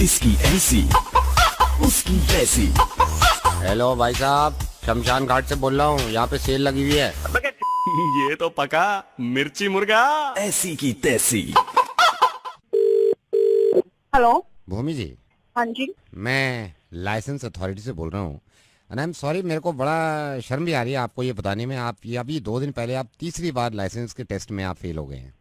इसकी ऐसी उसकी तैसी। हेलो भाई साहब, शमशान घाट से बोल रहा हूँ। यहाँ पे सेल लगी हुई है। ये तो पका मिर्ची मुर्गा। ऐसी की तैसी। हेलो। भूमि जी, हाँ जी। मैं लाइसेंस अथॉरिटी से बोल रहा हूँ। एंड आई एम सॉरी, मेरे को बड़ा शर्म भी आ रही है आपको ये बताने में। आप ये अभी 2 दिन पहले आप तीसरी बार लाइसेंस के टेस्ट में आप फेल हो गए हैं।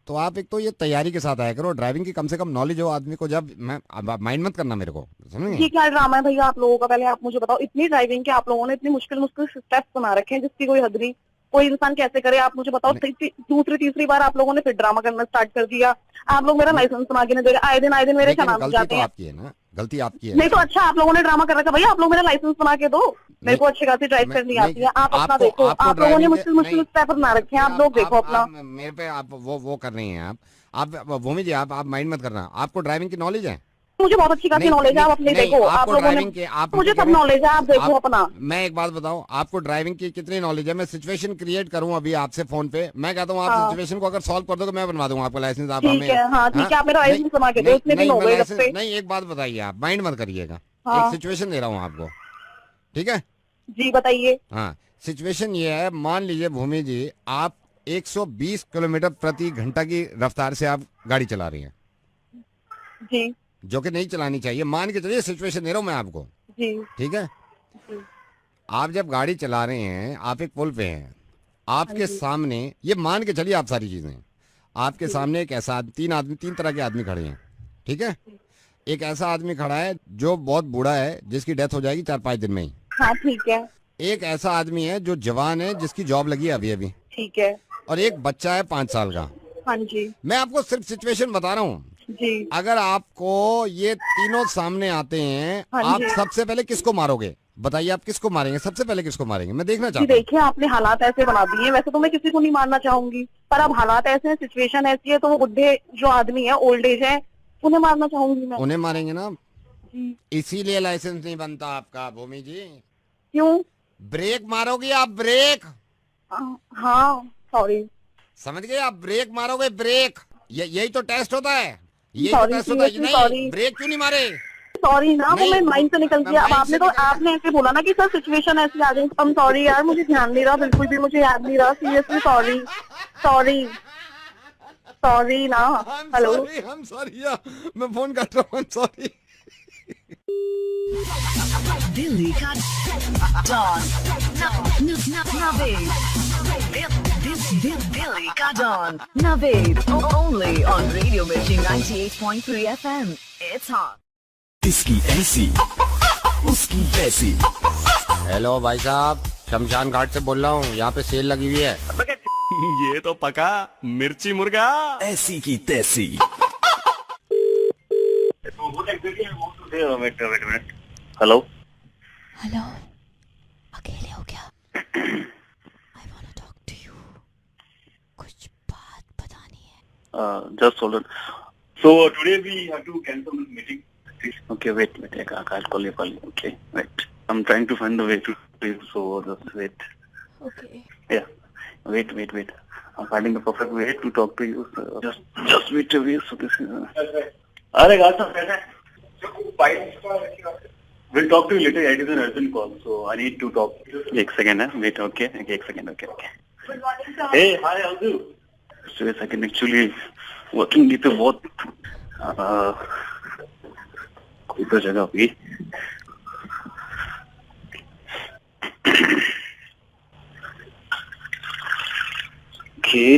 तो आप एक तो ये तैयारी के साथ आया करो, ड्राइविंग की कम से कम नॉलेज हो आदमी को। जब मैं माइंड मत करना मेरे को, समझे? ये क्या ड्रामा है भैया आप लोगों का? पहले आप मुझे बताओ, इतनी ड्राइविंग के आप लोगों ने इतनी मुश्किल मुश्किल स्टेप्स बना रखे हैं जिसकी कोई हद नहीं। कोई इंसान कैसे करे? आप मुझे बताओ। दूसरी तीसरी बार आप लोगों ने फिर ड्रामा करना स्टार्ट कर दिया। आप लोग मेरा लाइसेंस बना के नहीं दे रहे। आए दिन मेरे चलान जाते हैं। आपकी है ना, गलती आपकी है। नहीं तो अच्छा, आप लोगों ने ड्रामा कर रखा। भैया आप लोग मेरा लाइसेंस बना के दो। मेरे को अच्छी खासी ड्राइव करनी आती है। आप अपना देखो। आप लोगों ने मुश्किल मुश्किल स्टेप बना रखे हैं। आप लोग देखो अपना। मेरे पे आप वो कर रही हैं आप भूमि जी, आप माइंड मत करना। आपको ड्राइविंग की नॉलेज है? मुझे बहुत अच्छी खासी नॉलेज है। आप अपने देखो। आप लोगों ने मुझे सब नॉलेज है। आप देखो अपना। मैं एक बात बताऊं, आपको ड्राइविंग की कितनी नॉलेज है? मैं सिचुएशन क्रिएट करूं अभी आपसे फोन पे। मैं कहता हूं आप सिचुएशन को अगर सॉल्व कर दो तो मैं बनवा दूंगा आपको लाइसेंस। आप ठीक है। हाँ ठीक है, आप मेरा लाइसेंस बनवा के दो। इतने दिन हो गए जब से। नहीं, एक बात बताइए, आप माइंड मत करिएगा। एक सिचुएशन दे रहा हूँ आपको, ठीक है जी? बताइए। हाँ, सिचुएशन ये है, मान लीजिए भूमि जी, आप 120 किलोमीटर प्रति घंटा की रफ्तार से आप गाड़ी चला रही हैं जी, जो कि नहीं चलानी चाहिए। मान के चलिए, सिचुएशन दे रहा हूं मैं आपको, जी, ठीक है? आप जब गाड़ी चला रहे हैं, आप एक पुल पे हैं, आपके सामने, ये मान के चलिए आप सारी चीजें, आपके सामने एक ऐसा तीन तरह के आदमी खड़े हैं, ठीक है? एक ऐसा आदमी खड़ा है जो बहुत बूढ़ा है, जिसकी डेथ हो जाएगी 4-5 दिन में ही। हाँ ठीक है। एक ऐसा आदमी है जो जवान है, जिसकी जॉब लगी है अभी अभी, ठीक है। और एक बच्चा है 5 साल का। हाँ जी। मैं आपको सिर्फ सिचुएशन बता रहा हूँ जी। अगर आपको ये तीनों सामने आते हैं, हाँ आप जी। सबसे पहले किसको मारोगे? बताइए, आप किसको मारेंगे? सबसे पहले किसको मारेंगे? मैं देखना जी चाहता हूँ। देखिए, आपने हालात ऐसे बना दिए हैं। वैसे तो मैं किसी को नहीं मारना चाहूंगी, पर अब हालात ऐसे हैं, सिचुएशन ऐसी है, तो वो बुढ़े जो आदमी है, ओल्ड एज है, उन्हें मारना चाहूंगी मैं। उन्हें मारेंगे ना? जी। इसीलिए लाइसेंस नहीं बनता आपका भूमि जी। क्यों? ब्रेक मारोगे आप, ब्रेक। हाँ सॉरी। समझ गए? आप ब्रेक मारोगे, ब्रेक। यही तो टेस्ट होता है। यही तो Sorry, टेस्ट होता है। seriously नहीं, sorry। ब्रेक क्यों नहीं मारे? सॉरी ना, वो मैं माइंड से निकल गया। अब mind आपने से तो निकल आपने ऐसे बोला ना कि सर सिचुएशन ऐसी आ गई। I'm सॉरी यार, मुझे ध्यान नहीं रहा, बिल्कुल भी मुझे याद नहीं रहा। Seriously sorry. सॉरी सॉरी ना। हेलो। I'm sorry, मैं फोन कर रहा हूँ। सॉरी। दिल्ली का डॉन नवेद। दिल्ली का don Naved, only on Radio Mirchi 98.3 FM. It's hot. इसकी ऐसी उसकी तैसी। हेलो भाई साहब, शमशान घाट से बोल रहा हूँ। यहाँ पे सेल लगी हुई है। ये तो पका मिर्ची मुर्गा। ऐसी की तैसी। हेलो हेलो, अकेले हो क्या? I wanna talk to you. कुछ बात बतानी है। just hold on. So today we have to cancel this meeting. Okay, wait. I'll call you. Okay, wait. I'm trying to find the way to you, so just wait. Okay. Yeah, wait. I'm finding the perfect way to talk to you. So just wait a bit. So this is. अरे गाता है। We'll talk to you later. It is an urgent call, so I need to talk. एक second है. Wait. Okay. एक second. Okay. Hey, hi, how are you? So a second. Actually, working day पे बहुत कोई तो जगह हुई। Okay.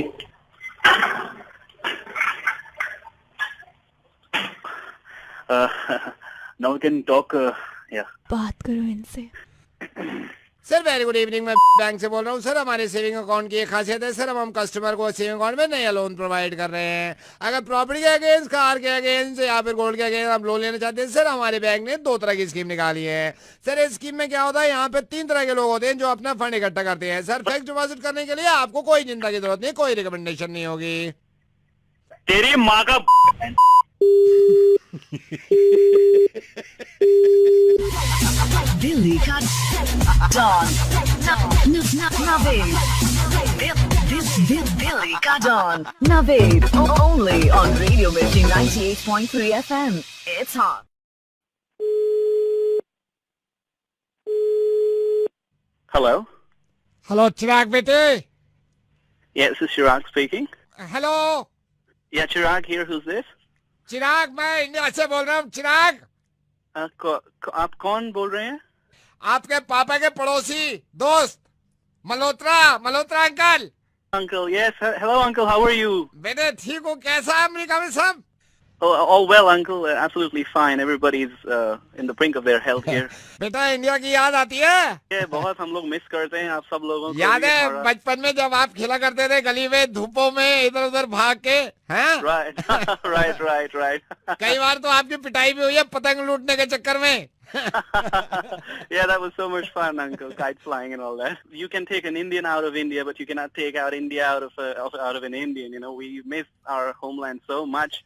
Now we can talk. Yeah. बात करो इनसे। सर वेरी गुड इवनिंग, मैं बैंक से बोल रहा हूँ। सर हमारे सेविंग अकाउंट की एक खासियत है सर, हम कस्टमर को सेविंग अकाउंट में नया लोन प्रोवाइड कर रहे हैं। अगर प्रॉपर्टी के अगेंस्ट, कार के अगेंस्ट या फिर गोल्ड के अगेंस्ट आप लोन लेना चाहते हैं सर, हमारे बैंक ने 2 तरह की स्कीम निकाली है। सर इस स्कीम में क्या होता है, यहाँ पे 3 तरह के लोग होते हैं जो अपना फंड इकट्ठा करते हैं। सर फिक्स डिपॉजिट करने के लिए आपको कोई चिंता की जरूरत नहीं, कोई रिकमेंडेशन नहीं होगी। तेरी माँ का दिल्ली का डॉन नवेद। दिल्ली का don Naved, only on Radio Mirchi 98.3 FM. It's hot. Hello. Hello Chirag बेटे. Yeah, this is Chirag speaking. Hello Yeah, Chirag here. Who's this? Chirag, मैं इंडिया से बोल रहा हूँ. चिराग, आप कौन बोल रहे हैं? आपके पापा के पड़ोसी दोस्त Malhotra uncle. Uncle, yes. Hello, Uncle. How are you? बेटे ठीक हूँ. कैसा है अमेरिका में सब? Oh, all well, Uncle. Absolutely fine. Everybody's in the brink of their health here. बेटा इंडिया की याद आती है? Yeah, बहुत हम लोग मिस करते हैं आप सब लोगों को. याद है बचपन में जब आप खेला करते थे गली में धूपों में इधर उधर भाग के, हैं? Right. कई बार तो आपकी पिटाई भी हुई है पतंग लूटने के चक्कर में. Yeah, that was so much fun, Uncle. Kite flying and all that. You can take an Indian out of India, but you cannot take out India out of an Indian. You know, we miss our homeland so much.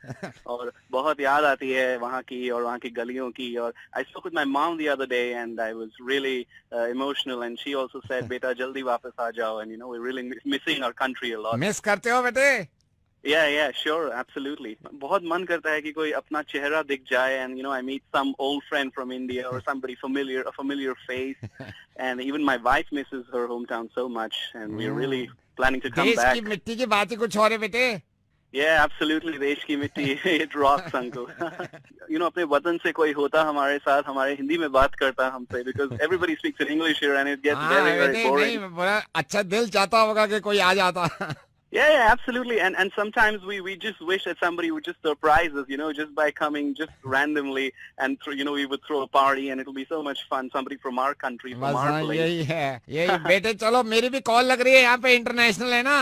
और बहुत याद आती है वहाँ की और वहाँ की गलियों की. और I spoke with my mom the other day, and I was really emotional. And she also said, "बेटा जल्दी वापस आ जाओ." And you know, we're really missing our country a lot. Miss करते हो बेटे? Yeah, sure, absolutely. बहुत मन करता है कि कोई अपना चेहरा दिख जाए, and you know, I meet some old friend from India or somebody familiar, a familiar face, and even my wife misses her hometown so much, and we're really planning to come देश back. की मिट्टी की बात ही कुछ और है बेटे. Yeah, absolutely. देश की मिट्टी, it rocks, Uncle. You know, अपने वतन से कोई होता हमारे साथ, हमारे हिंदी में बात करता हमसे, because everybody speaks in English here, and it gets very boring. नहीं, बड़ा अच्छा दिल चाहता होगा कि कोई आ जाता. Yeah, absolutely. And sometimes we just wish that somebody would just surprise us, you know, just by coming just randomly, and you know, we would throw a party and it'll be so much fun. Somebody from our country, from our place. यही है, यही. बेटे चलो मेरी भी call लग रही है यहाँ पे, इंटरनेशनल है ना.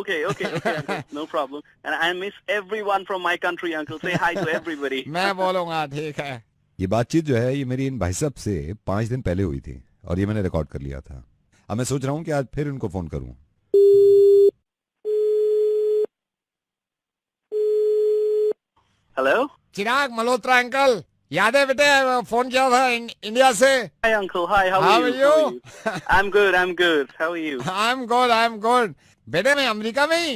Okay, Uncle, no problem. And I miss everyone from my country, Uncle. Say hi to everybody. मैं बोलूँगा, ठीक है. ये बातचीत जो है ये मेरी इन भाई साहब से 5 दिन पहले हुई थी और ये मैंने रिकॉर्ड कर लिया था. अब मैं सोच रहा हूँ कि आज फिर इनको फोन करूँ. Hello? चिराग मल्होत्रा अंकल, याद है बेटे फोन किया था इंडिया से? Hi, Uncle. Hi, how are you? I'm good. How are you? I'm good. बेटे मैं अमेरिका में ही.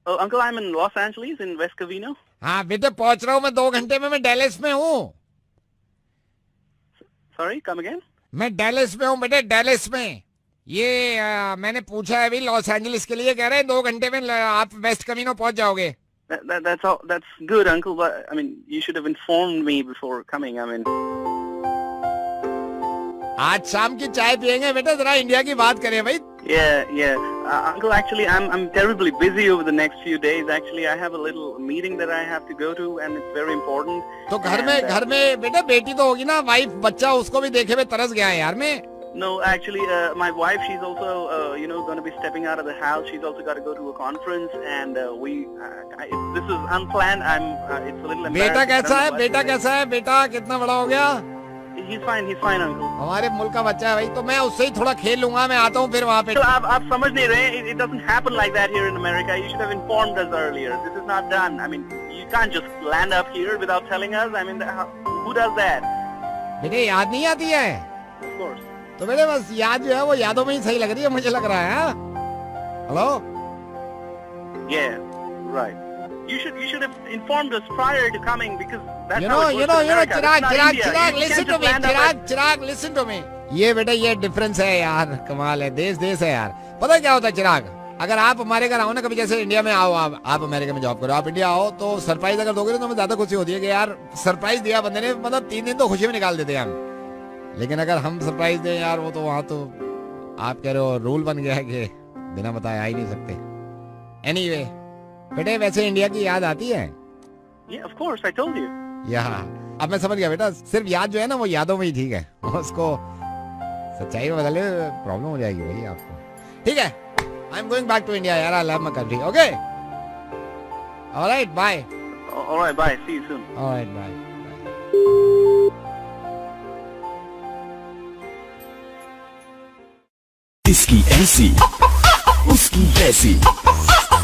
Oh, Uncle, I'm in Los Angeles, in West Covina. हाँ बेटे पहुंच रहा हूँ मैं 2 घंटे में. मैं डैलस में हूँ. Sorry, come again? मैं डैलस में हूँ बेटे, डैलस में. ये मैंने पूछा है अभी लॉस एंजलिस के लिए, कह रहे हैं 2 घंटे में आप वेस्ट कवीनो पहुंच जाओगे. That's all. That's good, Uncle. But I mean, you should have informed me before coming. I mean, आज शाम की चाय पियेंगे बेटा, जरा इंडिया की बात करें भाई. yeah. Uncle, actually, I'm terribly busy over the next few days. Actually, I have a little meeting that I have to go to, and it's very important. तो घर में बेटा बेटी तो होगी ना, वाइफ बच्चा, उसको भी देखे हुए तरस गया है यार मैं. No, actually, my wife, she's also, you know, going to be stepping out of the house. She's also got to go to a conference, and this is unplanned. It's a little embarrassing. बेटा कैसा है? बेटा कितना बड़ा हो गया? He's fine, Uncle. हमारे मुल्क का बच्चा है भाई, तो मैं उससे ही थोड़ा खेल लूंगा. मैं आता हूँ फिर वहाँ पे. तो आप समझ नहीं रहे. It doesn't happen like that here in America. You should have informed us earlier. This is not done. I mean, you can't just land up here without telling us. I mean, who does that? बेटे याद नहीं आती है? Of course. तो बेटे बस याद जो है वो यादों में ही सही लग रही है, मुझे लग रहा है. Hello? Yeah, right. You should have informed us prior to coming, because that's You how know, it works in America. It's not India. Chirag, You listen can't to just me, land up at- Chirag, listen to me. ये बेटा ये difference है यार, कमाल है, देश है यार. पता है क्या होता है चिराग? अगर आप हमारे घर आओ ना कभी, जैसे इंडिया में आओ, आप अमेरिका में जॉब करो, आप इंडिया आओ तो सरप्राइज अगर दोगे तो हमें ज्यादा खुशी होती है कि यार सरप्राइज दिया बंदे ने, मतलब 3 दिन तो खुशी में निकाल देते हैं हम. लेकिन अगर हम सरप्राइज दें यार, वो तो वहाँ तो आप कह रहे हो रूल बन गया है कि बिना बताए आ ही नहीं सकते. एनीवे बेटे, वैसे इंडिया की याद आती है? Yeah, of course, I told you. यहाँ अब मैं समझ गया बेटा, सिर्फ याद जो है ना वो यादों में ही ठीक है, उसको सच्चाई में बदले प्रॉब्लम हो जाएगी भाई आपको. ठीक है, I am going back to India यार, I love my country. Okay, alright, bye. All right, bye. See you soon. Alright, bye. इसकी ऐसी उसकी तैसी.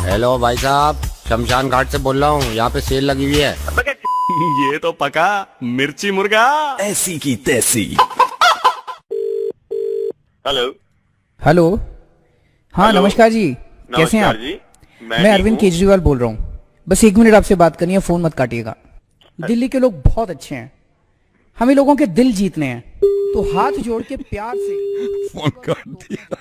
हेलो भाई साहब, शमशान घाट से बोल रहा हूँ. यहाँ पे सेल लगी हुई है. ये तो पका मिर्ची मुर्गा. ऐसी की तैसी. हेलो. हाँ नमस्कार जी, कैसे हैं आप? मैं अरविंद केजरीवाल बोल रहा हूँ. बस 1 मिनट आपसे बात करनी है, फोन मत काटिएगा. दिल्ली के लोग बहुत अच्छे हैं, हमें लोगों के दिल जीतने हैं. तो हाथ जोड़ के प्यार से फोन काट दिया।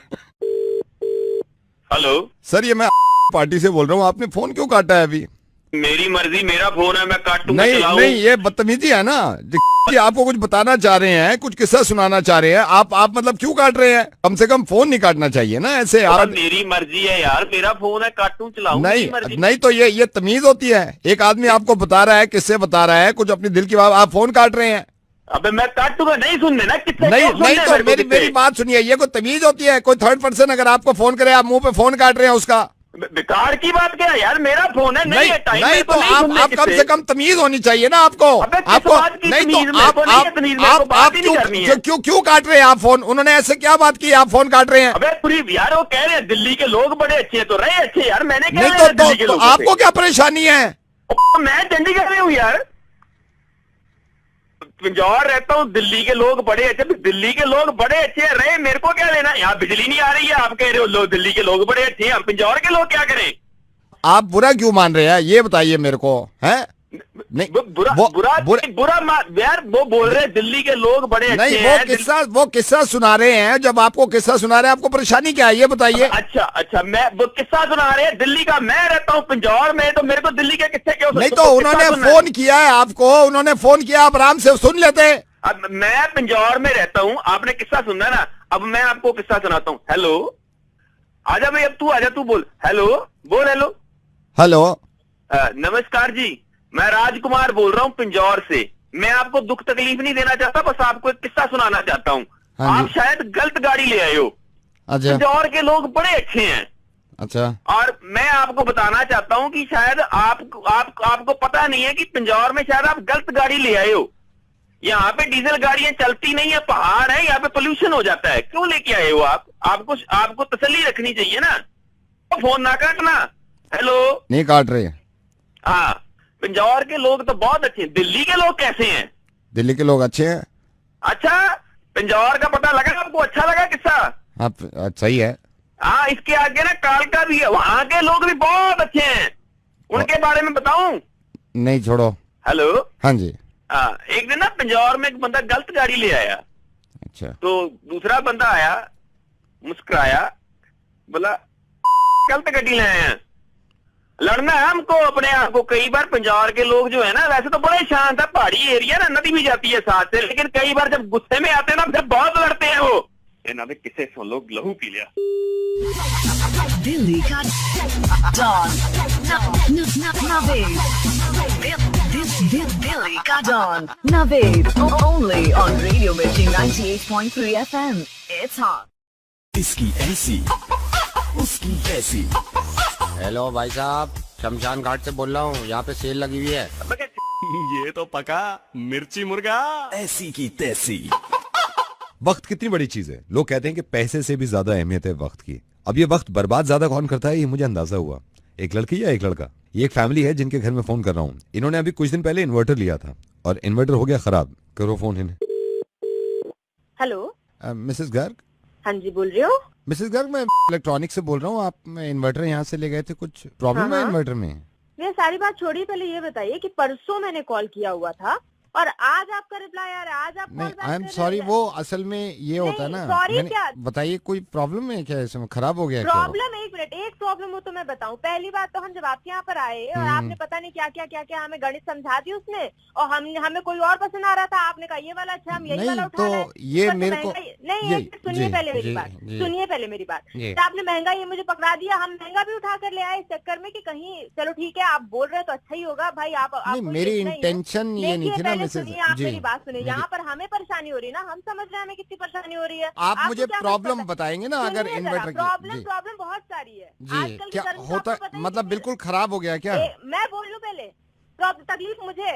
हेलो सर, ये मैं पार्टी से बोल रहा हूँ, आपने फोन क्यों काटा है अभी? मेरी मर्जी, मेरा फोन है, मैं काटूंगा। नहीं, ये बदतमीजी है ना। जी, आपको कुछ बताना चाह रहे हैं, कुछ किस्सा सुनाना चाह रहे हैं, आप मतलब क्यों काट रहे हैं? कम से कम फोन नहीं काटना चाहिए ना ऐसे। आप मेरी मर्जी है यार, मेरा फोन है, काटूं चलाऊं। नहीं तो ये तमीज होती है। एक आदमी आपको बता रहा है, किससे बता रहा है, कुछ अपनी दिल की बात, आप फोन काट रहे हैं। अबे मैं काटूंगा, नहीं सुनने ना कितने नहीं तो मेरी बात सुनिए, ये कोई तमीज होती है? कोई थर्ड पर्सन अगर आपको फोन करे, आप मुंह पे फोन काट रहे हैं उसका। बेकार की बात क्या है यार, मेरा फोन है। नहीं तो आप कम से कम तमीज होनी चाहिए ना आपको। आपको नहीं तो आप क्यों काट रहे हैं आप फोन? उन्होंने ऐसे क्या बात की, आप फोन काट रहे हैं? अबे पूरी यार, वो कह रहे हैं दिल्ली के लोग बड़े अच्छे हैं, तो रहे अच्छे यार। मैंने नहीं तो आपको क्या परेशानी है? मैं चंडीगढ़ में हूँ यार, पिंजौर रहता हूँ। दिल्ली के लोग बड़े अच्छे, दिल्ली के लोग बड़े अच्छे रहे, मेरे को क्या लेना? यहाँ बिजली नहीं आ रही है, आप कह रहे हो दिल्ली के लोग बड़े अच्छे हैं, हम पिंजौर के लोग क्या करें? आप बुरा क्यों मान रहे हैं, ये बताइए मेरे को। है नहीं बुरा यार, वो बोल रहे हैं दिल्ली के लोग बड़े अच्छे हैं। वो किस्सा सुना रहे हैं। जब आपको किस्सा सुना रहे हैं, आपको परेशानी क्या है ये बताइए। अच्छा, मैं वो किस्सा सुना रहे हैं दिल्ली का। मैं रहता हूँ पिंजौर में, तो मेरे को दिल्ली के किस्से क्यों? नहीं तो उन्होंने फोन किया है आपको, उन्होंने फोन किया, आप आराम से सुन लेते। अब मैं पिंजौर में रहता हूँ, आपने किस्सा सुनना ना। अब मैं आपको किस्सा सुनाता हूँ। हेलो, आजा भाई, अब तू आजा, तू बोल। हेलो, बोल। हेलो, नमस्कार जी, मैं राजकुमार बोल रहा हूँ पिंजौर से। मैं आपको दुख तकलीफ नहीं देना चाहता, बस आपको एक किस्सा सुनाना चाहता हूँ। आप शायद गलत गाड़ी ले आए हो। अच्छा। पिंजौर के लोग बड़े अच्छे हैं। अच्छा। और मैं आपको बताना चाहता हूँ कि शायद आपको पता नहीं है कि पिंजौर में शायद आप गलत गाड़ी ले आए हो। यहाँ पे डीजल गाड़ियां चलती नहीं है, पहाड़ है, यहाँ पे पोल्यूशन हो जाता है। क्यों लेके आए हो आप? आपको तसल्ली रखनी चाहिए ना। तो फोन ना काटना। हेलो, नहीं काट रहे। हाँ, पिंजौर के लोग तो बहुत अच्छे हैं। दिल्ली के लोग कैसे हैं? दिल्ली के लोग अच्छे हैं। अच्छा, पिंजौर का पता लगा आपको? अच्छा लगा किस्सा? हाँ, सही है। हाँ, इसके आगे ना कालका भी है, वहां के लोग भी बहुत अच्छे हैं। उनके बारे में बताऊं? नहीं, छोड़ो। हेलो, हाँ जी। हाँ, एक दिन ना पिंजौर में एक बंदा गलत गाड़ी ले आया। अच्छा। तो दूसरा बंदा आया, मुस्कुराया, बोला गलत गाड़ी ले आए हैं। लड़ना है हमको अपने आप को। कई बार पिंजौर के लोग जो है ना, वैसे तो बड़े शांत है, पहाड़ी एरिया ना, नदी भी जाती है साथ से, लेकिन कई बार जब गुस्से में आते हैं ना, फिर बहुत लड़ते हैं वो। इन्होंने किसे सुन लो, लहू पी लिया। दिल्ली का डॉन दिल्ली का don Naved, only on Radio Mirchi 98.3 FM। It's hot. इसकी ऐसी उसकी तैसी। हेलो भाई साहब, शमशान घाट से बोल रहा हूँ, यहाँ पे सेल लगी हुई है। ये तो पका मिर्ची मुर्गा। ऐसी की तैसी। वक्त कितनी बड़ी चीज है। लोग कहते हैं कि पैसे से भी ज्यादा अहमियत है वक्त की। अब ये वक्त बर्बाद ज्यादा कौन करता है, ये मुझे अंदाजा हुआ। एक लड़की या एक लड़का। ये एक फैमिली है जिनके घर में फोन कर रहा हूँ। इन्होंने अभी कुछ दिन पहले इन्वर्टर लिया था और इन्वर्टर हो गया खराब। करो फोन इन्हें। Hello, Mrs Garg. हाँ जी, बोल रहे हो? मिसेस गर्ग, मैं इलेक्ट्रॉनिक से बोल रहा हूँ। आप इन्वर्टर यहाँ से ले गए थे, कुछ प्रॉब्लम है इन्वर्टर में? ये सारी बात छोड़िए, पहले ये बताइए कि परसों मैंने कॉल किया हुआ था और आज आपका रिप्लाई आ रहा है, आज आप नहीं, आई एम सॉरी, वो असल में ये होता है ना। सॉरी क्या? बताइए, कोई प्रॉब्लम है क्या इसमें? खराब हो गया? प्रॉब्लम एक मिनट, एक प्रॉब्लम हो तो मैं बताऊं। पहली बात तो हम जब आपके यहाँ पर आए और आपने पता नहीं क्या हमें गणित समझा दी उसने, और हमें कोई और पसंद आ रहा था, आपने कहा ये वाला अच्छा, हम यही वाला उठा रहे हैं। ये मेरे को नहीं, सुनिए पहले मेरी बात, सुनिए पहले मेरी बात। आपने महंगा ये मुझे पकड़ा दिया, हम महंगा भी उठा कर ले आए इस चक्कर में कि कहीं, चलो ठीक है आप बोल रहे हैं तो अच्छा ही होगा भाई। आप मेरी इंटेंशन ये नहीं थी ना मिसेस जी। बात सुनिए, यहाँ पर हमें परेशानी हो रही है ना, हम समझ रहे हैं हमें कितनी परेशानी हो रही है। आप मुझे प्रॉब्लम बताएंगे ना, अगर इन्वर्टर की प्रॉब्लम बहुत सारी है जी। क्या होता, मतलब बिल्कुल खराब हो गया क्या? मैं बोलूं पहले? तकलीफ मुझे,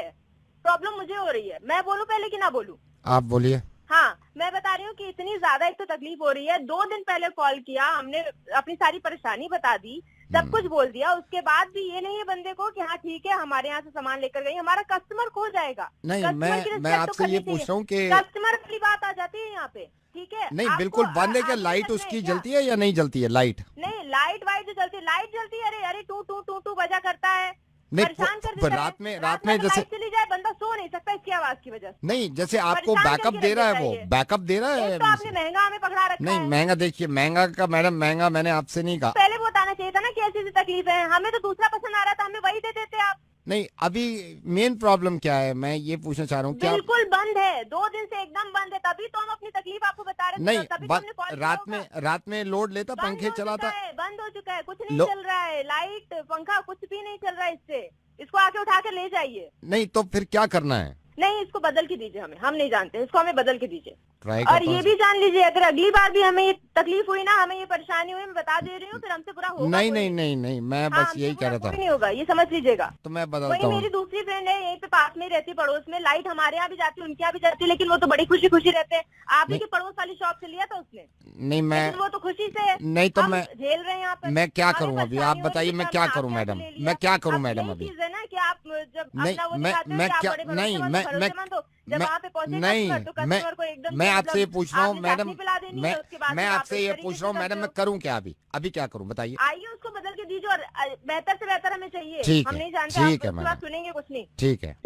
प्रॉब्लम मुझे हो रही है, मैं बोलूं पहले कि ना बोलूं? आप बोलिए। हाँ, मैं बता रही हूँ कि इतनी ज्यादा एक तो तकलीफ हो रही है। 2 दिन पहले कॉल किया हमने, अपनी सारी परेशानी बता दी, सब कुछ बोल दिया। उसके बाद भी ये नहीं है बंदे को कि हाँ ठीक है हमारे यहाँ से सामान लेकर गई, हमारा कस्टमर खो जाएगा। नहीं, मैं आपसे ये पूछ रहा हूँ कि कस्टमर वाली बात आ जाती है यहाँ पे, ठीक है? नहीं, बिल्कुल बंद है क्या? लाइट उसकी जलती है या नहीं जलती है? लाइट नहीं, लाइट वाइट जो जलती है, लाइट जलती है। अरे टू टू टू टू बजा करता है, नहीं परेशान कर पर देता है। रात में जैसे लाइट चली जाए बंदा सो नहीं सकता इसकी आवाज की वजह से। नहीं, जैसे आपको परेशान बैकअप करके दे रहा रख है, वो देता है बैकअप दे रहा ये। है। एक तो आपने महंगा हमें पकड़ा रखा नहीं है। महंगा, देखिए महंगा का मैडम, महंगा मैंने आपसे नहीं कहा। पहले वो बताना चाहिए था ना कि ऐसी ऐसी तकलीफ है, हमें तो दूसरा पसंद आ रहा था, हमें वही दे देते आप। नहीं, अभी मेन प्रॉब्लम क्या है, मैं ये पूछना चाह रहा हूँ क्या बिल्कुल बंद है, 2 दिन से एकदम बंद है, तभी तो हम अपनी तकलीफ आपको बता रहे थे। नहीं, तभी तो हमने कॉल किया होगा। रात में लोड लेता, बंद पंखे हो चलाता। चुका है, बंद हो चुका है, कुछ नहीं लो- चल रहा है, लाइट पंखा कुछ भी नहीं चल रहा है इससे। इसको आके उठा के ले जाइए। नहीं तो फिर क्या करना है? नहीं, इसको बदल के दीजिए हमें, हम नहीं जानते, इसको हमें बदल के दीजिए। ट्राई और करता ये हूँ। भी जान लीजिए, अगर अगली बार भी हमें ये तकलीफ हुई ना, हमें ये परेशानी हुई, मैं बता दे रही हूँ, फिर हमसे बुरा होगा नहीं कोई नहीं नहीं नहीं, मैं हाँ, बस हमसे यही कह बुरा रहा कोई था। नहीं होगा, ये समझ लीजिएगा। तो मैं बदलता वही हूँ। मेरी दूसरी फ्रेंड है, यहीं पे पास में ही रहती है पड़ोस में, लाइट हमारे यहाँ भी जाती है, उनके यहाँ भी जाती है, लेकिन वो तो बड़ी खुशी खुशी रहते हैं। आप ही के पड़ोस वाली शॉप से लिया था उसने, नहीं मैं लेकिन वो तो खुशी से है। नहीं तो हम मैं झेल रहे हैं यहाँ पर। मैं क्या हमें करूँ अभी? परेशानी आप हो बताइए रही मैं है, क्या हमने करूँ आपके मैडम? यहाँ से ले मैं लिया। क्या करूँ अब मैडम यही अभी? चीज़ है ना कि आप जब नहीं, अपना वो मैं दिखाते हो कि आप क्या बड़े नहीं भरोसेमंद हो, भरोसेमंद हो, जब मैं वहाँ पे पहुंचे नहीं कस्टमर, तो मैं कस्टमर को एकदम मैं से आपसे ये मतलब पूछ रहा हूँ आपने मैडम, चाशनी पिला देनी है, उसके बाद मैं फिर आप आपसे इस ये तरीके पूछ से रहा हूँ करते मैडम, मैं हो। करूँ क्या अभी क्या करूँ बताइए? आइए उसको बदल के दीजिए, और बेहतर से बेहतर हमें चाहिए। ठीक हम है, नहीं जानते, ठीक आप है उसके बाद मैडम। सुनेंगे कुछ नहीं। ठीक है।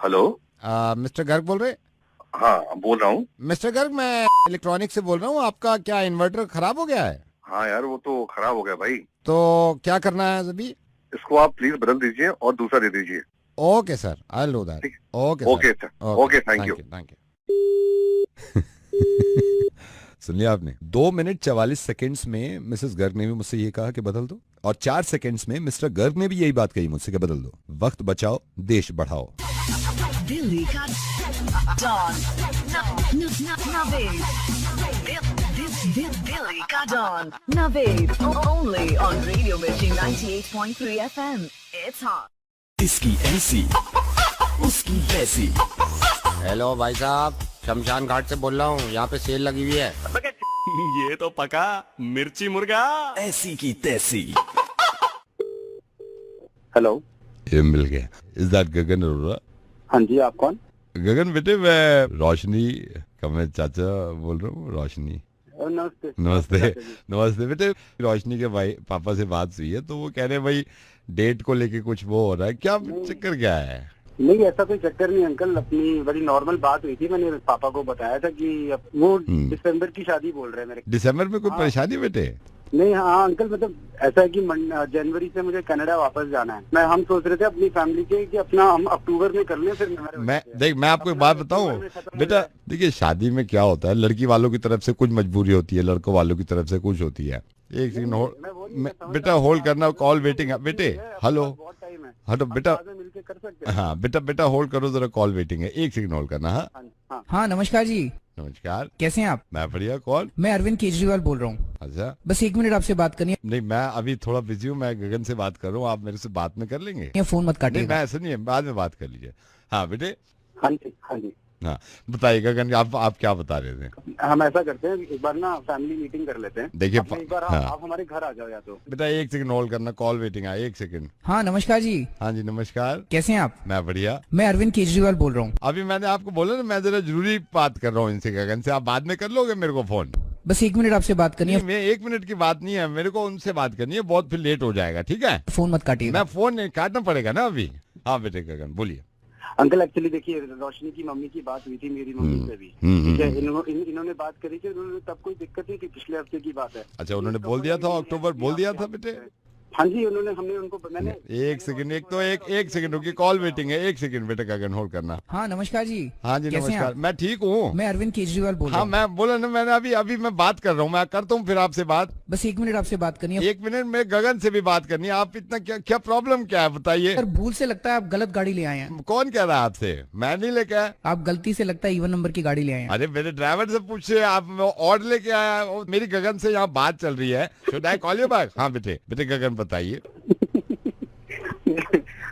हेलो, मिस्टर गर्ग बोल रहे? हाँ बोल रहा हूँ। मिस्टर गर्ग, मैं इलेक्ट्रॉनिक से बोल रहा हूँ। आपका क्या इन्वर्टर खराब हो गया है? हाँ यार, वो तो खराब हो गया भाई। तो क्या करना है अभी? इसको आप प्लीज बदल दीजिए और दूसरा दे दीजिए। Okay sir, I will do that. Okay okay sir, okay, thank you. Thank you. सुन लिया आपने? 2 मिनट 44 सेकंड्स में मिसेस गर्ग ने भी मुझसे ये कहा कि बदल दो, और 4 सेकंड्स में मिस्टर गर्ग ने भी यही बात कही मुझसे कि बदल दो। वक्त बचाओ, देश बढ़ाओ। दिल्ली का डॉन नवेद, दिल्ली का don Naved, only on Radio Mirchi 98.3 FM। It's hot. इसकी ऐसी उसकी वैसी। हेलो भाई साहब, शमशान घाट से बोल रहा हूँ, यहाँ पे सेल लगी हुई है। ये तो पका मिर्ची मुर्गा। ऐसी की तैसी। हेलो, ये मिल गया। इज दैट गगन अरोड़ा? हाँ जी, आप कौन? गगन बेटे, मैं रोशनी का मैं चाचा बोल रहा हूँ। रोशनी, नमस्ते। नमस्ते। नमस्ते बेटे, रोशनी के भाई पापा से बात हुई है, तो वो कह रहे हैं भाई डेट को लेके कुछ वो हो रहा है, क्या चक्कर क्या है? नहीं, ऐसा कोई चक्कर नहीं अंकल, अपनी बड़ी नॉर्मल बात हुई थी। मैंने पापा को बताया था कि वो दिसंबर की शादी बोल रहे हैं मेरे। दिसंबर में कोई परेशानी बेटे? नहीं, हाँ अंकल, मतलब ऐसा है कि जनवरी से मुझे कनाडा वापस जाना है। हम सोच रहे थे अपनी फैमिली के कि अपना हम अक्टूबर में कर लें, फिर मैं आपको एक बात बताऊं बेटा, देखिए शादी में क्या होता है, लड़की वालों की तरफ से कुछ मजबूरी होती है, लड़कों वालों की तरफ से कुछ होती है। एक सेकंड बेटा होल्ड करना, कॉल वेटिंग है बेटे। हेलो हेलो बेटा, हाँ बेटा होल्ड करो जरा, कॉल वेटिंग है, एक सेकंड होल्ड करना। हाँ हाँ नमस्कार जी। नमस्कार, कैसे हैं आप? मैं बढ़िया। कौन? मैं अरविंद केजरीवाल बोल रहा हूँ। अच्छा, बस 1 मिनट आपसे बात करनी है। नहीं मैं अभी थोड़ा बिजी हूँ, मैं गगन से बात कर रहा हूँ, आप मेरे से बात में कर लेंगे? ये फोन मत नहीं, काटिएगा। मैं ऐसा नहीं है, बाद में बात कर लीजिए। हाँ बेटे। हाँ जी, हाँ जी। हाँ बताइए गगन, आप क्या बता रहे थे? हम ऐसा करते हैं, एक बार ना फैमिली मीटिंग कर लेते हैं। देखिए एक बार हाँ। आप हमारे घर आ जाओ या तो। बेटा एक सेकंड होल्ड करना, कॉल वेटिंग है, एक सेकंड। हाँ नमस्कार जी। हाँ जी नमस्कार, कैसे हैं आप? मैं बढ़िया। मैं अरविंद केजरीवाल बोल रहा हूँ। अभी मैंने आपको बोला ना, मैं जरा जरूरी बात कर रहा हूँ इनसे, गगन से। आप बाद में कर लोगे मेरे को फोन? बस 1 मिनट आपसे बात करनी है। मैं 1 मिनट की बात नहीं है, मेरे को उनसे बात करनी है, बहुत फिर लेट हो जाएगा। ठीक है, फोन मत काटिएगा। मैं फोन नहीं काटना पड़ेगा ना अभी। हाँ बेटे गगन बोलिए। अंकल एक्चुअली देखिए, रोशनी की मम्मी की बात हुई थी मेरी मम्मी से भी, ठीक है। इन्होंने बात करी थी, उन्होंने तब कोई दिक्कत नहीं थी, पिछले हफ्ते की बात है। अच्छा, उन्होंने बोल दिया था अक्टूबर, बोल दिया था बेटे? हाँ जी, हमने उनको मैंने एक सेकंड, एक सेकंड रुकी, कॉल वेटिंग है, एक सेकंड बेटे गगन होल्ड करना। हाँ नमस्कार जी। हाँ जी कैसे हैं नमस्कार, आप? मैं ठीक हूँ। मैं अरविंद केजरीवाल बोल रहा हाँ हूँ। मैं बोला ना, मैंने अभी मैं बात कर रहा हूँ, मैं करता हूँ फिर आपसे बात। बस 1 मिनट आपसे बात करनी है। 1 मिनट में गगन से भी बात करनी है। आप इतना क्या प्रॉब्लम क्या है बताइए? सर भूल से लगता है आप गलत गाड़ी ले आए हैं। कौन कह रहा है आपसे? मैं नहीं लेके आया। आप गलती से लगता है इवन नंबर की गाड़ी ले आए हैं। अरे मेरे ड्राइवर से पूछे, आप ऑर्डर लेके आया। मेरी गगन से यहाँ बात चल रही है। Should I call you back? हाँ बेटे गगन बताइए।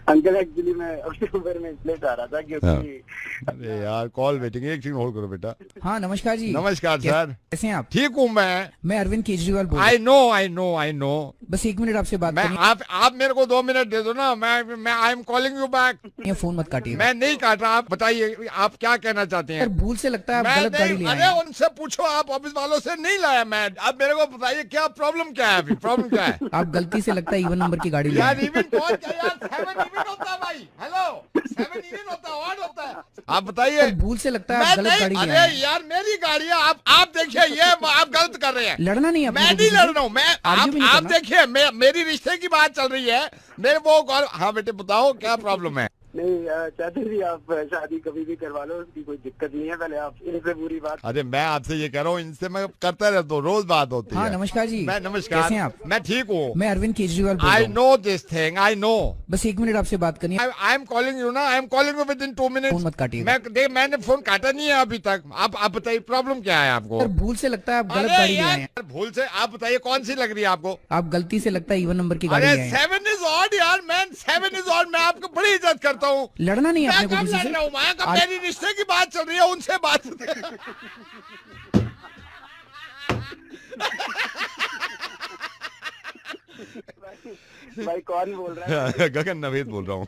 अंकल एक्चुअली मैं अपनी उबर में इसलिए जा रहा था क्योंकि अरे यार कॉल वेटिंग, एक सेकंड होल्ड करो बेटा। हाँ नमस्कार जी। नमस्कार सर, कैसे हैं आप? ठीक हूँ मैं अरविंद केजरीवाल बोल रहा हूँ। I know. बस 1 मिनट आपसे बात करनी। आप मेरे को 2 मिनट दे दो ना, मैं I am calling you back. Phone मत काटिए। मैं नहीं काट रहा, आप बताइए आप क्या कहना चाहते हैं? भूल से लगता है आप गलत गाड़ी ले आए। अरे उनसे पूछो, आप ऑफिस वालों से नहीं लाया मैं। आप मेरे को बताइए क्या प्रॉब्लम क्या है? प्रॉब्लम क्या है? आप गलती से लगता है इवन नंबर की गाड़ी ले यार इवन कौन क्या यार? 7 इवन होता है भाई। हेलो 7 इवन होता है, ऑड होता है। आप बताइए। भूल से लगता है आप गलत गाड़ी ले आए। अरे यार मेरी गाड़ी है, आप देखिए ये आप गलत कर रहे हैं। लड़ना नहीं है, मैं नहीं लड़ रहा हूँ। मैं आप देखिए मेरी रिश्ते की बात चल रही है मेरे वो। हाँ बेटे बताओ क्या प्रॉब्लम है? नहीं चाहते जी आप शादी कभी भी करवा लो, उसकी कोई दिक्कत नहीं है। पहले आप इनसे पूरी बात। अरे मैं आपसे ये कह रहा हूँ, इनसे मैं करता रहता हूँ, रोज बात होती है। हाँ नमस्कार जी। नमस्कार। कैसे हैं आप? मैं ठीक हूँ। मैं अरविंद केजरीवाल बोल रहा हूँ। I know this thing, I know. बस 1 मिनट आपसे बात करनी है। आई एम कॉलिंग यू ना, I am calling you with in 2 minutes. Phone मत काटिए। मैंने फोन काटा नहीं है अभी तक। आप बताइए प्रॉब्लम क्या है आपको? भूल से लगता है आप गलत गाड़ी ले आए हैं। भूल से? आप बताइए कौन सी लग रही है आपको? आप गलती से लगता है इवन नंबर की गाड़ी ले आए हैं। 7 इज ऑड यार मैन, 7 इज ऑड। मैं आपको बड़ी इज्जत करता हूँ। लड़ना नहीं है अपने को किसी से। मेरी रिश्ते की बात चल रही है, उनसे बात। भाई कौन बोल रहा है? गगन नवेद बोल रहा हूँ।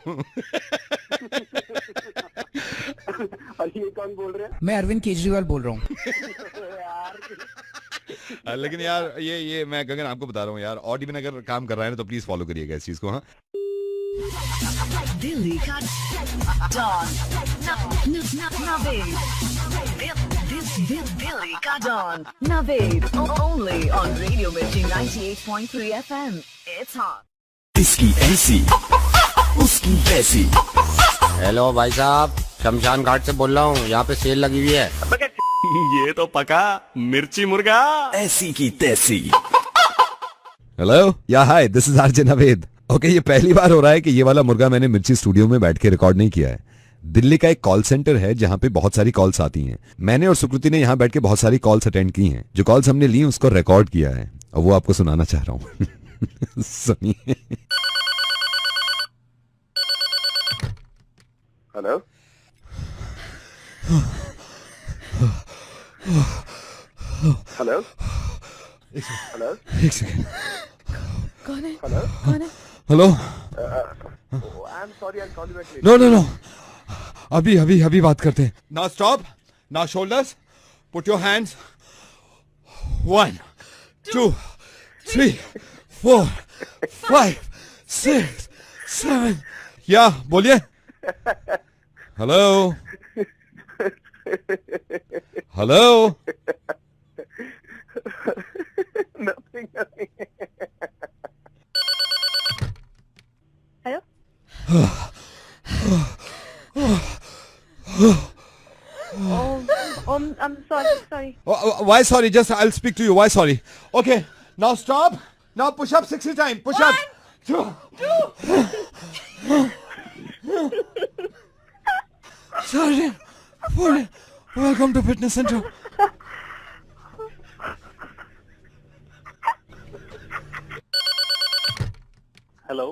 और ये कौन बोल रहे हैं? मैं अरविंद केजरीवाल बोल रहा हूँ। लेकिन यार ये मैं गगन आपको बता रहा हूँ यार, ऑड इवन अगर काम कर रहा है ना तो प्लीज फॉलो करिएगा इस चीज को। हाँ दिल्ली का डॉन नवेद। दिल्ली का don Naved only on Radio Mirchi 98.3 FM। It's hot. इसकी ऐसी उसकी वैसी। हेलो भाई साहब, शमशान घाट से बोल रहा हूँ, यहाँ पे सेल लगी हुई है। ये तो पका मिर्ची मुर्गा। ऐसी की तैसी। हेलो या hi, this is RJ Naved. Okay, ये पहली बार हो रहा है कि ये वाला मुर्गा मैंने मिर्ची स्टूडियो में बैठ के रिकॉर्ड नहीं किया है। दिल्ली का एक कॉल सेंटर है जहां पे बहुत सारी कॉल्स आती हैं। मैंने और सुकृति ने यहाँ बैठ के बहुत सारी कॉल्स अटेंड की हैं। जो कॉल्स हमने ली उसको रिकॉर्ड किया है और वो आपको सुनाना चाह रहा हूँ। सुनिए। हेलो हेलो हेलो, एक सेकंड। कौन है? हेलो कौन है? Hello. I am sorry, I call you back later. No no no, अभी बात करते हैं। Now stop, now shoulders, put your hands. 1 2 3 4 5 6 7। या बोलिए। Hello hello. Nothing. Hello I'm sorry. Why sorry? Just I'll speak to you. Why sorry? Okay. Now stop. Now push up 60 times. Push up. 2. Sorry. Welcome to fitness center. Hello.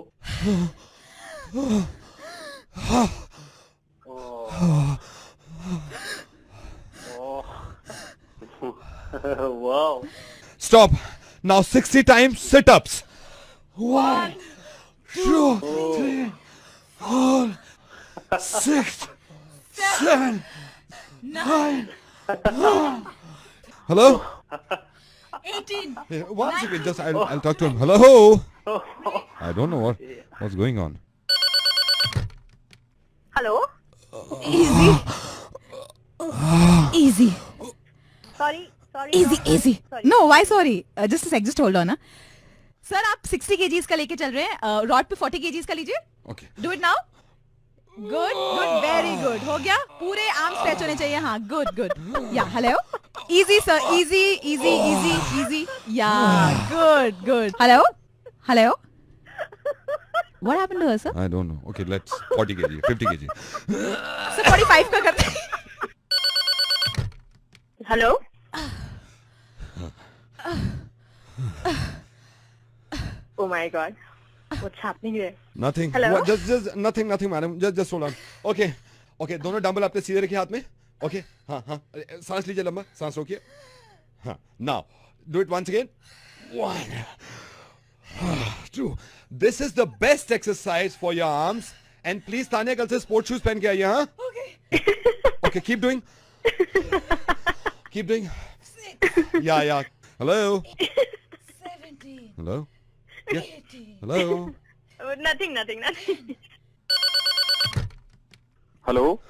Wow. Stop. Now 60 times sit-ups. 1 2 3 4 6 7 9. Hello? 18. One second, just I'll talk to him. Hello? I don't know what's going on. Hello Easy. Sorry Easy. No, why sorry? Just a sec, just hold on. ना sir आप 60 kgs का लेके चल रहे हैं, rod पे 40 kgs का लीजिए. Okay. Do it now. Good, very good. हो गया, पूरे आर्म स्ट्रेच होने चाहिए. हाँ, good. Yeah, hello. Easy sir, easy. Yeah, good. Hello. What happened to her, sir? I don't know. Okay, let's 40 kg, 50 kg. Sir 45 का करते हैं. Hello Oh my God. What's happening here? Nothing. Hello? What, just nothing, madam. Just hold on. Okay. दोनों dumbbell अपने सीधे रखिए हाथ में. Okay. हाँ. सांस लीजिए लंबा. सांस रोकिए. हाँ. Now, do it once again. 1, 2. This is the best exercise for your arms. And please, Tanya, कल से sport shoes पहन के आइए, हाँ? Okay, keep doing. Keep doing. 6. Yeah. Hello. 17. Hello. Yeah. Hello. Nothing. Hello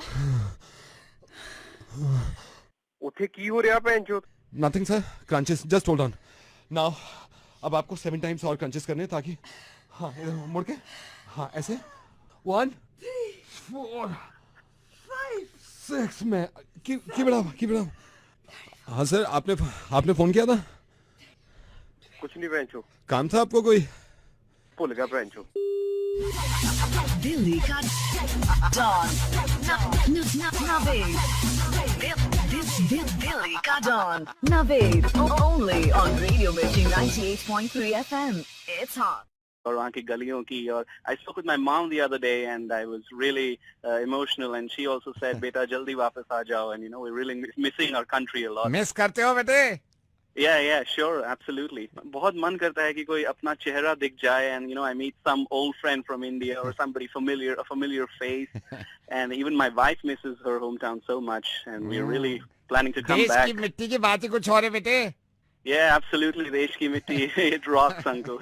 उठे की हो रहा है? Nothing, sir. Crunches. Just hold on. Now, अब आपको 7 times और crunches करने हैं ताकि हाँ इधर मुड़ के हाँ ऐसे 1 3 4 5 6 में की बड़ा हाँ सर आपने फोन किया था? कुछ नहीं बेंचो. काम था आपको कोई? भूल गया बेंचो. दिल्ली का डॉन दिल्ली का don Naved only on Radio Mirchi 98.3 FM. It's hot. और वहाँ की गलियों की और I spoke with my mom the other day and I was really emotional and she also said बेटा जल्दी वापस आ जाओ and we're really missing our country a lot. Miss करते हो बेटे? Yeah, sure, absolutely. बहुत मन करता है कि कोई अपना चेहरा दिख जाए and I meet some old friend from India or somebody a familiar face and even my wife misses her hometown so much and we're really planning to come back. देश की मिट्टी की बात ही कुछ और है बेटे. Yeah, absolutely. देश की मिट्टी, it rocks, uncle.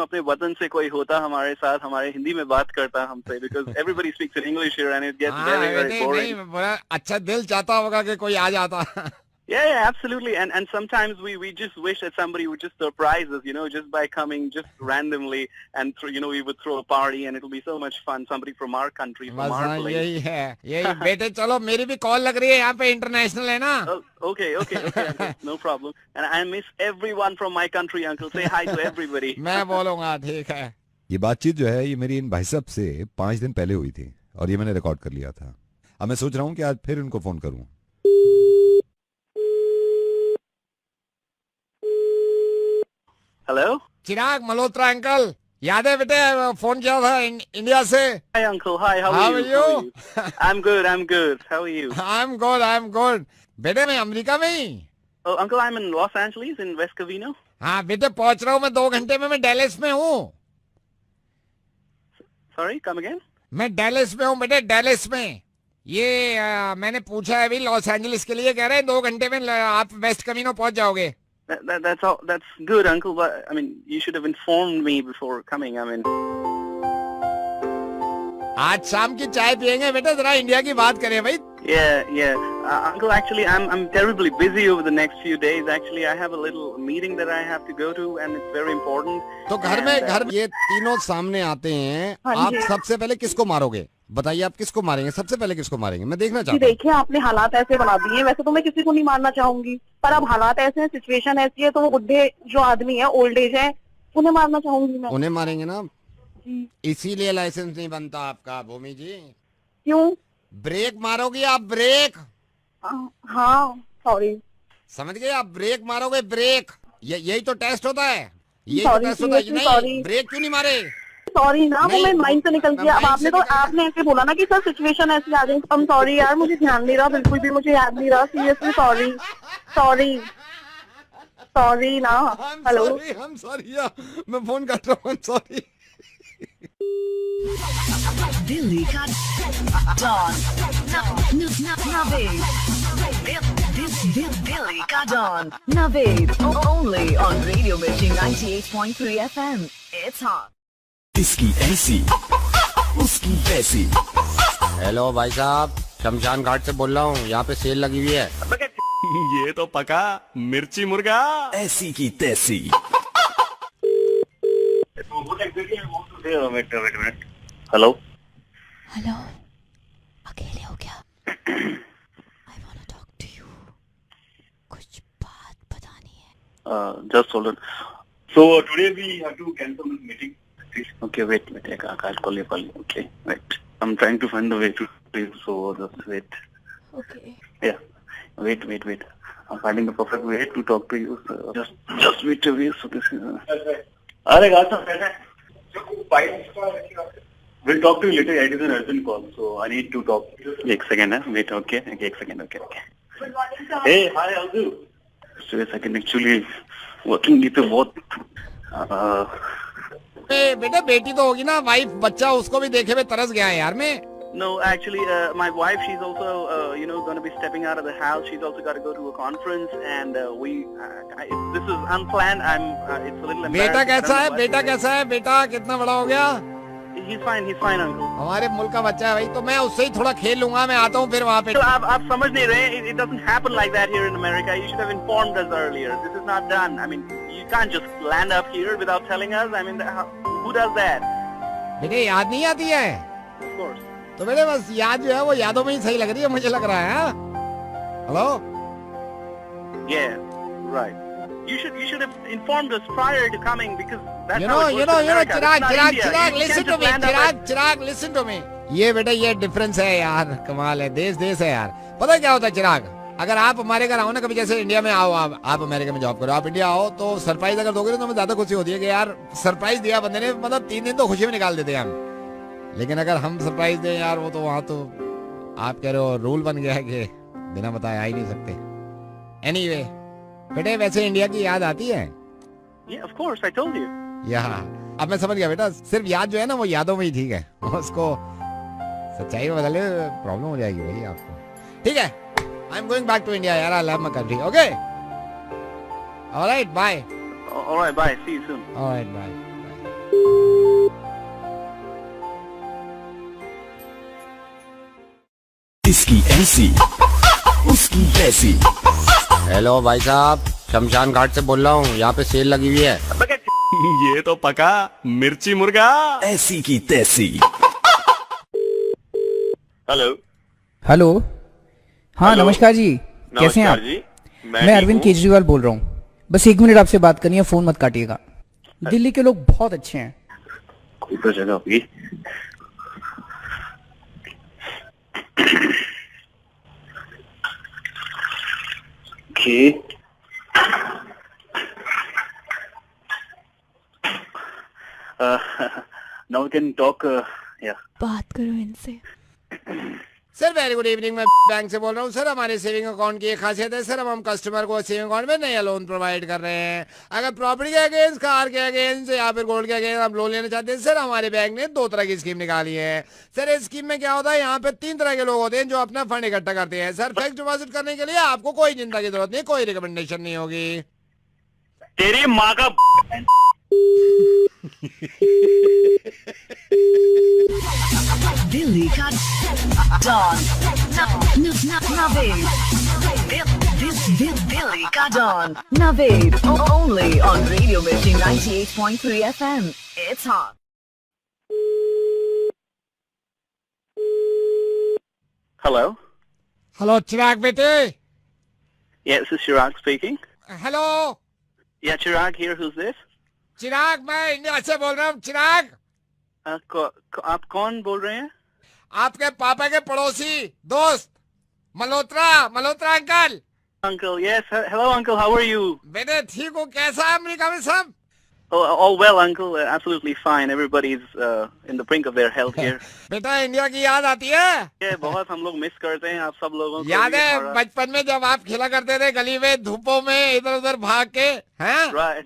अपने वतन से कोई होता हमारे साथ हमारे हिंदी में बात करता हमसे because everybody speaks in English here and it gets very boring. नहीं, बड़ा अच्छा दिल चाहता होगा कि कोई आ जाता. Yeah, absolutely. And sometimes we just wish that somebody would just surprise us, just by coming just randomly and we would throw a party and it'll be so much fun. Somebody from our country, from our place. यही है. बेटे चलो मेरी भी call लग रही है यहाँ पे इंटरनेशनल है ना. Okay, uncle, no problem. And I miss everyone from my country, uncle. Say hi to everybody. मैं बोलूँगा ठीक है. ये बातचीत जो है ये मेरी इन भाई साहब से 5 दिन पहले हुई थी और ये मैंने रिकॉर्ड कर लिया था. अब मैं सोच रहा हूँ कि आज फिर उनको फोन करूँ. Hello? चिराग मल्होत्रा अंकल याद है बेटे फोन किया था इंडिया से. Hi uncle, hi, how are you? I'm good. How are you? I'm good. बेटे मैं अमेरिका में ही. Oh uncle, I'm in Los Angeles in West Covina. हाँ बेटे पहुंच रहा हूँ मैं 2 घंटे में. मैं डैलस में हूँ. Sorry, come again? मैं डैलस में हूँ बेटे, डैलस में. ये मैंने पूछा है अभी लॉस एंजलिस के लिए, कह रहे हैं 2 घंटे में आप वेस्ट कवीनो पहुंच जाओगे. That's good, uncle. But I mean, you should have informed me before coming. I mean, आज शाम की चाय पियेंगे बेटा, जरा इंडिया की बात करें भाई. Yeah. Uncle, actually, I'm terribly busy over the next few days. Actually, I have a little meeting that I have to go to, and it's very important. तो घर में ये तीनों सामने आते हैं. आप सबसे पहले किसको मारोगे? बताइए आप किसको मारेंगे? सबसे पहले किसको मारेंगे? मैं देखना चाहता हूँ. देखिए आपने हालात ऐसे बना दिए हैं. वैसे तो मैं किसी को नहीं मारना चाहूंगी, पर अब हालात ऐसे हैं, सिचुएशन ऐसी है, तो वो बुढ़े जो आदमी है, ओल्ड एज है, उन्हें मारना चाहूंगी मैं. उन्हें मारेंगे ना? इसीलिए लाइसेंस नहीं बनता आपका भूमि जी. क्यों? ब्रेक मारोगी आप, ब्रेक. हाँ सॉरी. समझ गए आप? ब्रेक मारोगे, ब्रेक. यही तो टेस्ट होता है. यही तो टेस्ट होता है. नहीं ब्रेक क्यों नहीं मारे? सॉरी ना, वो मेरे माइंड से निकल गया. अब आपने ऐसे बोला ना कि सर सिचुएशन ऐसी आ गई. I'm सॉरी यार, मुझे ध्यान नहीं रहा, बिल्कुल भी मुझे याद नहीं रहा. सीरियसली सॉरी ना. हेलो, I'm sorry यार, मैं फोन कर रहा हूँ. I'm sorry. दिल्ली का डॉन दिल्ली का don Naved only on Radio Mirchi 98.3 FM. It's hot. इसकी ऐसी उसकी वैसी. हेलो भाई साहब, शमशान घाट से बोल रहा हूँ. यहाँ पे सेल लगी हुई है. ये तो पका मिर्ची मुर्गा. ऐसी की तैसी. हेलो अकेले हो क्या? I wanna talk to you. कुछ बात बतानी है. Just hold on. So today we have to cancel this meeting. Okay, wait. I'll call you. Okay, wait. I'm trying to find the way to you, so just wait. Okay. Yeah. Wait. I'm finding the perfect way to talk to you. So just wait a way. So this is. अरे गाता We'll talk to you later. It is an urgent call, so I need to talk. एक second है, wait, okay, एक second, okay. Hey, hi, Aldu. So a second, actually working day पे बहुत बेटा बेटी तो होगी ना, वाइफ बच्चा उसको भी देखे में तरस गया है यार मैं. No, actually, my wife, she's also, going to be stepping out of the house. She's also got to go to a conference, and this is unplanned. It's a little embarrassing. बेटा कैसा है? बेटा कैसा है? बेटा कितना बड़ा हो गया? He's fine, uncle. हमारे मुल्क का बच्चा है भाई, तो मैं उससे ही थोड़ा खेल लूंगा. मैं आता हूँ फिर वहाँ पे. So, आप समझ नहीं रहे? It doesn't happen like that here in America. You should have informed us earlier. This is not done. I mean, you can't just land up here without telling us. I mean, who does that? बेटे याद नहीं आती है? Of course. तो बेटे बस याद जो है वो यादों में ही सही लग रही है, मुझे लग रहा है. Hello. Yeah, right. You should have informed us prior to coming because that's you how it works in America. Chirag, listen to me. ये बेटा ये डिफरेंस है यार, कमाल है. देश है यार. पता क्या होता है चिराग, अगर आप हमारे घर आओ ना कभी, जैसे इंडिया में आओ, आप अमेरिका में जॉब करो, आप इंडिया आओ तो सरप्राइज अगर दोगे तो हमें ज्यादा खुशी होती है कि यार सरप्राइज दिया बंदे ने, मतलब 3 दिन तो खुशी में निकाल देते हैं हम. लेकिन अगर हम सरप्राइज दें यार, वो तो वहाँ तो आप कह रहे हो रूल बन गया है कि बिना बताए आ ही नहीं सकते. एनीवे बेटे, वैसे इंडिया की याद आती है? Yeah, of course, I told you. यहाँ अब मैं समझ गया बेटा, सिर्फ याद जो है ना वो यादों में ही ठीक है, उसको सच्चाई में बदले प्रॉब्लम हो जाएगी भाई आपको. ठीक है, I am going back to India यार, I love my country. Okay, alright, bye. Alright, bye, see you soon. Alright, bye. इसकी ऐसी उसकी वैसी. हेलो भाई साहब, शमशान घाट से बोल रहा हूँ, यहाँ पे सेल लगी हुई है. ये तो पका मिर्ची मुर्गा. ऐसी की तैसी. हेलो. हाँ नमस्कार जी, कैसे हैं आप? मैं अरविंद केजरीवाल बोल रहा हूँ. बस 1 मिनट आपसे बात करनी है, फोन मत काटिएगा. दिल्ली के लोग बहुत अच्छे हैं. कोई तो जगह होगी. Okay. Now we can talk. Yeah. बात करो इनसे. सर वेरी गुड इवनिंग, मैं बैंक से बोल रहा हूँ. सर हमारे सेविंग अकाउंट की एक खासियत है सर, हम कस्टमर को सेविंग अकाउंट में नया लोन प्रोवाइड कर रहे हैं. अगर प्रॉपर्टी के अगेंस्ट, कार के अगेंस्ट या फिर गोल्ड के अगेंस्ट आप लोन लेना चाहते हैं सर, हमारे बैंक ने 2 तरह की स्कीम निकाली है. सर इस स्कीम में क्या होता है, यहाँ पे 3 तरह के लोग होते हैं जो अपना फंड इकट्ठा करते हैं. सर फिक्स डिपॉजिट करने के लिए आपको कोई चिंता की जरूरत नहीं, कोई रिकमेंडेशन नहीं होगी. तेरी माँ का दिल्ली का डॉन नवेद. दिल्ली का don Naved. Only on Radio Mirchi 98.3 FM. It's hot. Hello. Hello Chirag बेटे. Yeah, this is Chirag speaking. Hello. Yeah, Chirag here. Who's this? Chirag, मैं इंडिया से बोल रहा हूँ. चिराग, आप कौन बोल रहे हैं? आपके पापा के पड़ोसी दोस्त Malhotra uncle. Uncle, yes. Hello, Uncle. How are you? बेटे ठीक हूँ. कैसा है अमेरिका में सब? Oh, all well, Uncle. Absolutely fine. Everybody's in the brink of their health here. बेटा इंडिया की याद आती है? ये बहुत हम लोग मिस करते हैं आप सब लोगों को. याद है बचपन में जब आप खेला करते थे गली में धूपों में इधर उधर भाग के, हैं? Right.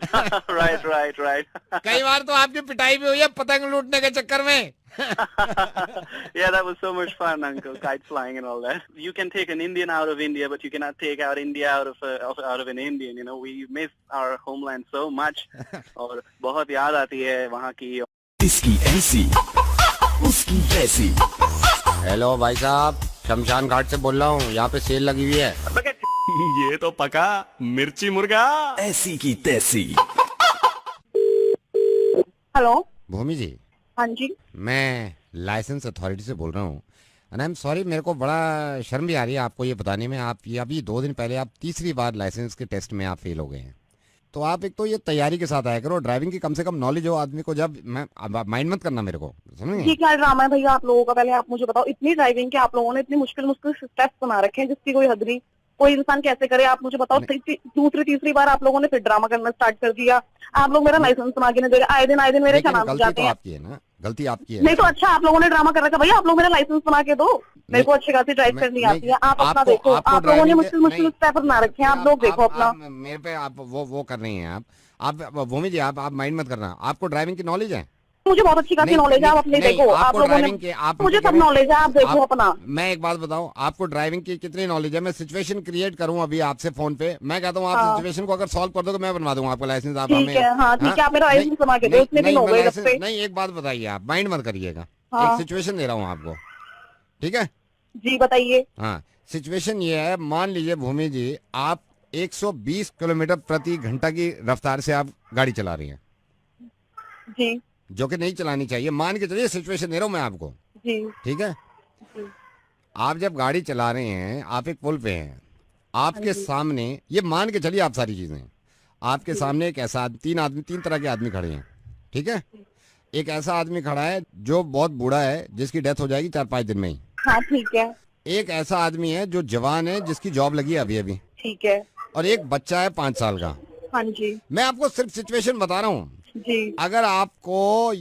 कई बार तो आपकी पिटाई भी हुई है पतंग लूटने के चक्कर में. Yeah, that was so much fun, Uncle. Kite flying and all that. You can take an Indian out of India, but you cannot take out India out of an Indian. You know, we miss our homeland so much. और बहुत याद आती है वहाँ की. इसकी ऐसी उसकी वैसी. हेलो भाई साहब, शमशान घाट से बोल रहा हूँ, यहाँ पे सेल लगी हुई है. ये तो पका मिर्ची मुर्गा. ऐसी की तैसी. हेलो भूमि जी. हाँ जी. मैं लाइसेंस अथॉरिटी से बोल रहा हूँ. एंड आई एम सॉरी, मेरे को बड़ा शर्म भी आ रही है आपको ये बताने में. आप ये अभी 2 दिन पहले आप 3री बार लाइसेंस के टेस्ट में आप फेल हो गए हैं. तो आप एक तो ये तैयारी के साथ आया करो, ड्राइविंग की कम से कम नॉलेज हो आदमी को. जब मैं माइंड मत करना मेरे को, समझे? जी क्या ड्रामा है भैया आप लोगों का, पहले आप मुझे बताओ. इतनी ड्राइविंग के आप लोगों ने इतनी मुश्किल स्टेप्स बना रखे हैं जिसकी कोई हद नहीं. कोई इंसान कैसे करे आप मुझे बताओ। दूसरी तीसरी बार आप लोगों ने फिर ड्रामा करना स्टार्ट कर दिया। आप लोग मेरा लाइसेंस बना के नहीं दे रहे, आए दिन मेरे नाम जाते हैं। आपकी है ना, गलती आपकी है। नहीं तो अच्छा आप लोगों ने ड्रामा कर रखा, भैया आप लोग मेरा लाइसेंस बना के दो, मेरे को अच्छी खासी ड्राइव करनी आती है। आप अपना देखो, आप लोगों ने मुश्किल स्टेप बना रखे हैं, आप लोग देखो अपना। मेरे पे आप वो कर रही हैं आप भूमि जी, आप माइंड मत करना। आपको ड्राइविंग की नॉलेज है? मुझे बहुत अच्छी खासी नॉलेज है, आप अपने देखो। आप लोगों ने मुझे सब नॉलेज है, आप देखो अपना। मैं एक बात बताऊं, आपको ड्राइविंग की कितनी नॉलेज है? मैं सिचुएशन क्रिएट करूं अभी आपसे फोन पे, मैं कहता हूं आप सिचुएशन को अगर सॉल्व कर दो तो मैं बनवा दूंगा आपका लाइसेंस। आप ठीक है, हाँ ठीक है, आप मेरा लाइसेंस बना के दो, इतने दिन हो गए जब से। नहीं एक बात बताइए, आप माइंड मत करिएगा, एक सिचुएशन दे रहा हूँ आपको, ठीक है जी? बताइए। हाँ, सिचुएशन ये है, मान लीजिए भूमि जी आप 120 किलोमीटर प्रति घंटा की रफ्तार से आप गाड़ी चला रही हैं जी, जो कि नहीं चलानी चाहिए। मान के चलिए, सिचुएशन दे रहा हूं मैं आपको जी, ठीक है जी। आप जब गाड़ी चला रहे हैं, आप एक पुल पे हैं, आपके सामने, ये मान के चलिए आप सारी चीजें, आपके सामने एक ऐसा तीन तरह के आदमी खड़े हैं, ठीक है? एक ऐसा आदमी खड़ा है जो बहुत बूढ़ा है, जिसकी डेथ हो जाएगी 4-5 दिन में ही। हाँ ठीक है। एक ऐसा आदमी है जो जवान है, जिसकी जॉब लगी है अभी अभी, ठीक है। और एक बच्चा है 5 साल का। हाँ जी। मैं आपको सिर्फ सिचुएशन बता रहा हूँ जी। अगर आपको